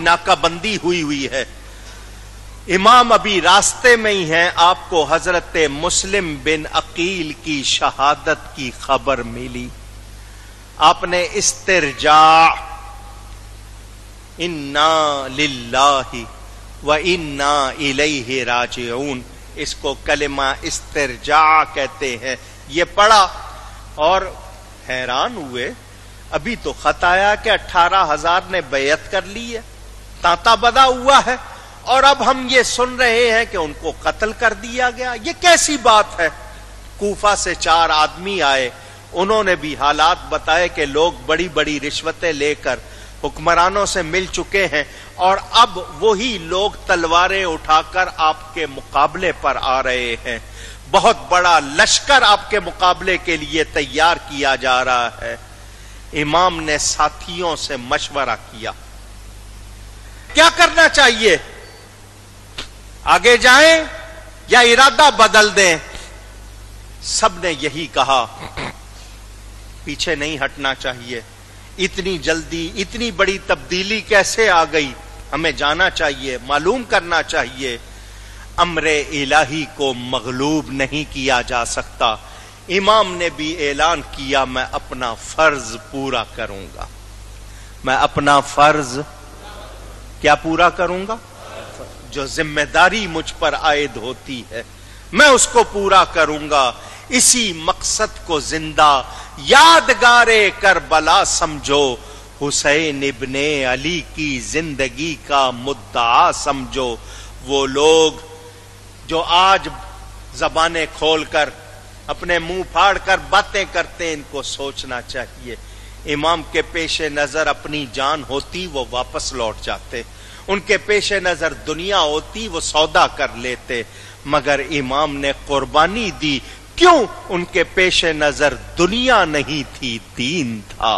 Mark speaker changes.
Speaker 1: ناکہ بندی ہوئی ہے. امام ابھی راستے میں ہی ہیں، آپ کو حضرت مسلم بن عقیل کی شہادت کی خبر ملی. آپ نے استرجاع انا للہ و انا الیہ راجعون، اس کو کلمہ استرجاع کہتے ہیں، یہ پڑھا اور حیران ہوئے. ابھی تو خط آیا کہ 18,000 نے بیعت کر لی ہے، تانتا بدا ہوا ہے، اور اب ہم یہ سن رہے ہیں کہ ان کو قتل کر دیا گیا. یہ کیسی بات ہے؟ کوفہ سے 4 آدمی آئے، انہوں نے بھی حالات بتائے کہ لوگ بڑی بڑی رشوتیں لے کر حکمرانوں سے مل چکے ہیں، اور اب وہی لوگ تلواریں اٹھا کر آپ کے مقابلے پر آ رہے ہیں. بہت بڑا لشکر آپ کے مقابلے کے لیے تیار کیا جا رہا ہے. امام نے ساتھیوں سے مشورہ کیا، کیا کرنا چاہیے؟ آگے جائیں یا ارادہ بدل دیں؟ سب نے یہی کہا، پیچھے نہیں ہٹنا چاہیے. اتنی جلدی اتنی بڑی تبدیلی کیسے آ گئی؟ ہمیں جانا چاہیے، معلوم کرنا چاہیے. امر الہی کو مغلوب نہیں کیا جا سکتا. امام نے بھی اعلان کیا، میں اپنا فرض پورا کروں گا. میں اپنا فرض کیا پورا کروں گا؟ جو ذمہ داری مجھ پر عائد ہوتی ہے میں اس کو پورا کروں گا. اسی مقصد کو زندہ یادگار کربلا سمجھو، حسین ابن علی کی زندگی کا مدعا سمجھو. وہ لوگ جو آج زبانیں کھول کر اپنے منہ پھاڑ کر باتیں کرتے ہیں، ان کو سوچنا چاہیے. امام کے پیش نظر اپنی جان ہوتی وہ واپس لوٹ جاتے، ان کے پیش نظر دنیا ہوتی وہ سودا کر لیتے، مگر امام نے قربانی دی. کیوں؟ ان کے پیش نظر دنیا نہیں تھی، دین تھا.